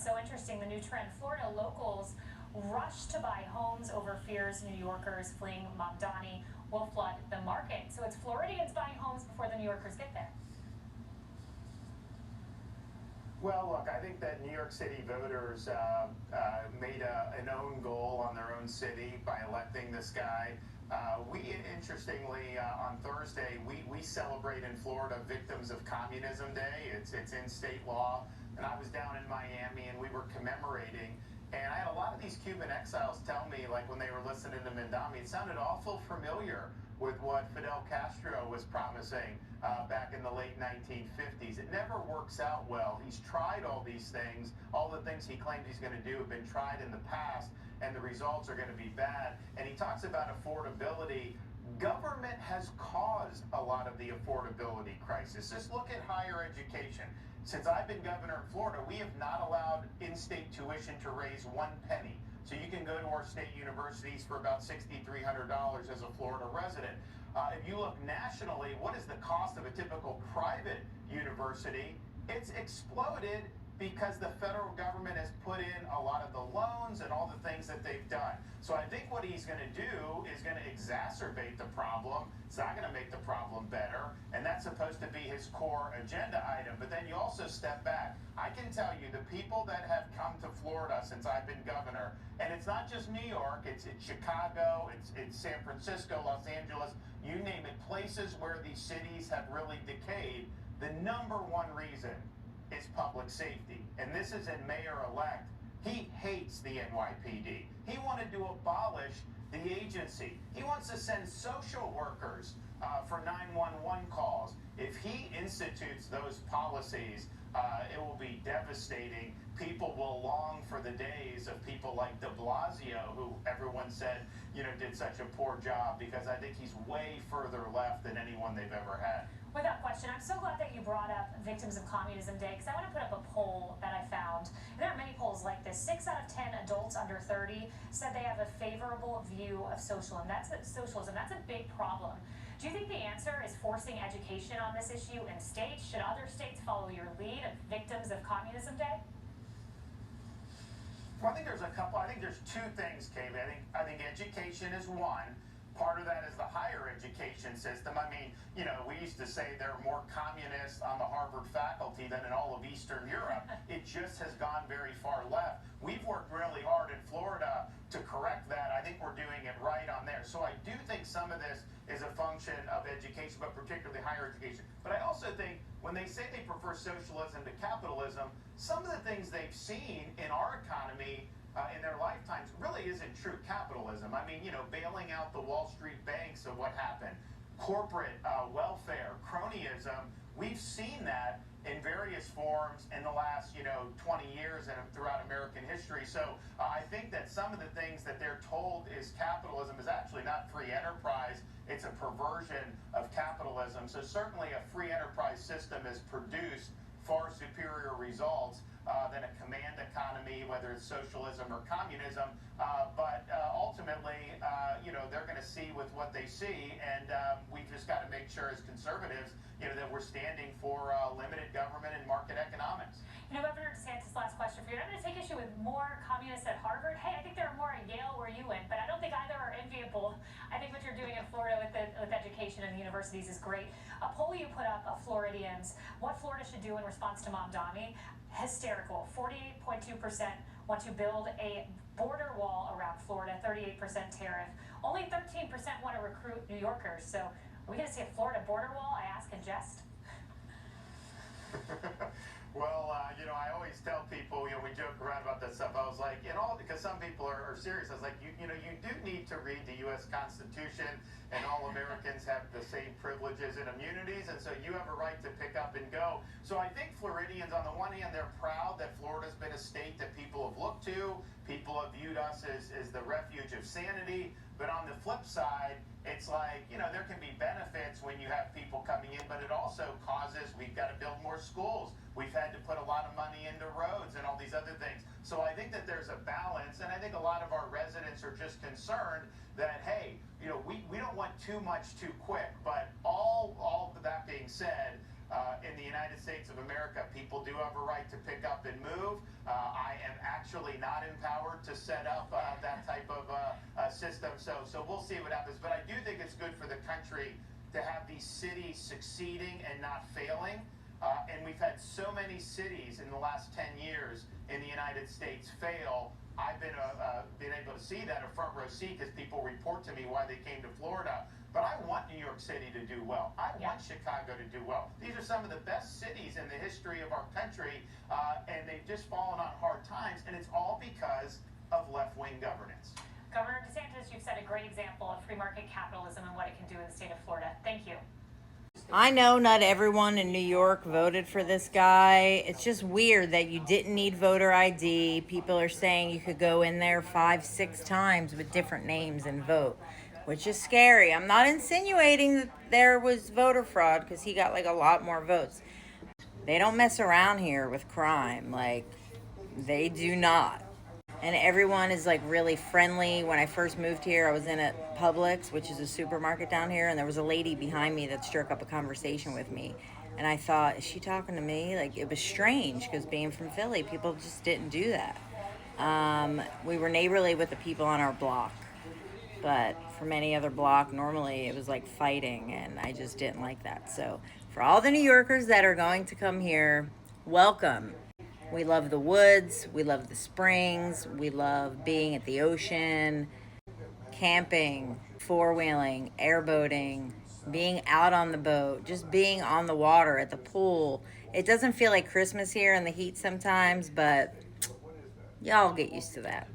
so interesting. The new trend, Florida locals rush to buy homes over fears New Yorkers fleeing Mamdani will flood the market. So it's Floridians buying homes before the New Yorkers get there. Well, look, I think that New York City voters made an own goal on their own city by electing this guy. Interestingly, on Thursday, we celebrate in Florida Victims of Communism Day. It's in state law. And I was down in Miami and we were commemorating. And I had a lot of these Cuban exiles tell me, like when they were listening to Mamdani, it sounded awful familiar with what Fidel Castro was promising back in the late 1950s. It never works out well. He's tried all these things. All the things he claimed he's going to do have been tried in the past, and the results are going to be bad. And he talks about affordability. Government has caused a lot of the affordability crisis. Just look at higher education. Since I've been governor in Florida, we have not allowed in-state tuition to raise 1 penny. So you can go to our state universities for about $6,300 as a Florida resident. If you look nationally, what is the cost of a typical private university? It's exploded because the federal government has put in a lot of the loans and all the things that they've done. So I think what he's going to do is going to exacerbate the problem. It's not going to make the problem better, and that's supposed to be his core agenda item. But then you also step back. I can tell you the people that have come to Florida since I've been governor, and it's not just New York, it's Chicago, it's San Francisco, Los Angeles, you name it, places where these cities have really decayed. The number one reason is public safety. And this is a mayor-elect. He hates the NYPD. He wanted to abolish the agency. He wants to send social workers for 911 calls. If he institutes those policies, it will be devastating. People will long for the days of people like de Blasio, who everyone said, did such a poor job, because I think he's way further left than anyone they've ever had. Without question. I'm so glad that you brought up Victims of Communism Day, because I want to put up a poll that I found. And there are many polls like this. 6 out of 10 adults under 30 said they have a favorable view of socialism. That's a big problem. Do you think the answer is forcing education on this issue in states? Should other states follow your lead of Victims of Communism Day? Well, I think there's a couple. I think there's two things, Kaylee. I think education is one. Part of that is the higher education system. I mean, we used to say there are more communists on the Harvard faculty than in all of Eastern Europe. It just has gone very far left. We've worked really hard in Florida to correct that. I think we're doing it right on there. So I do think some of this is a function of education, but particularly higher education. But I also think when they say they prefer socialism to capitalism, some of the things they've seen in our economy in their lifetimes really isn't true capitalism. I mean, bailing out the Wall Street banks of what happened, corporate welfare, cronyism, we've seen that in various forms in the last, 20 years and throughout American history. So I think that some of the things that they're told is capitalism is actually not free enterprise. It's a perversion of capitalism. So certainly a free enterprise system has produced far superior results than a command economy, whether it's socialism or communism. But ultimately, they're going to see with what they see, and we've just got to make sure as conservatives, that we're standing for limited government and market economics. Governor DeSantis, last question for you. I'm going to take issue with more communists at Harvard. Hey, I think there are more at Yale where you went, but I don't think either are enviable. I think what you're doing in Florida with education and the universities is great. A poll you put up of Floridians, what Florida should do in response to Mamdani, hysterical. 48.2% want to build a border wall around Florida, 38% tariff. Only 13% want to recruit New Yorkers. So are we going to see a Florida border wall? I ask in jest. Well, I always tell people, we joke around about that stuff. I was like, because some people are serious. I was like, you do need to read the U.S. Constitution, and all Americans have the same privileges and immunities, and so you have a right to pick up and go. So I think Floridians, on the one hand, they're proud that Florida's been a state that people have looked to. People have viewed us as the refuge of sanity. But on the flip side, it's like, there can be benefits when you have people coming in, but it also causes, we've got to build more schools. We've had to put a lot of money into roads and all these other things. So I think that there's a balance, and I think a lot of our residents are just concerned that, hey, we don't want too much too quick. But all of that being said, in the United States, States of America. People do have a right to pick up and move. I am actually not empowered to set up that type of system, so we'll see what happens. But I do think it's good for the country to have these cities succeeding and not failing. And we've had so many cities in the last 10 years in the United States fail. I've been able to see that a front row seat because people report to me why they came to Florida. But I want New York City to do well. I want Chicago to do well. These are some of the best cities in the history of our country, and they've just fallen on hard times, and it's all because of left-wing governance. Governor DeSantis, you've set a great example of free market capitalism and what it can do in the state of Florida. Thank you. I know not everyone in New York voted for this guy. It's just weird that you didn't need voter ID. People are saying you could go in there 5-6 times with different names and vote, which is scary. I'm not insinuating that there was voter fraud because he got like a lot more votes. They don't mess around here with crime. Like, they do not. And everyone is like really friendly. When I first moved here, I was in a Publix, which is a supermarket down here, and there was a lady behind me that struck up a conversation with me. And I thought, is she talking to me? Like, it was strange because being from Philly, people just didn't do that. We were neighborly with the people on our block. But from any other block, normally it was like fighting, and I just didn't like that. So for all the New Yorkers that are going to come here, welcome. We love the woods, we love the springs, we love being at the ocean, camping, four-wheeling, airboating, being out on the boat, just being on the water, at the pool. It doesn't feel like Christmas here in the heat sometimes, but y'all get used to that.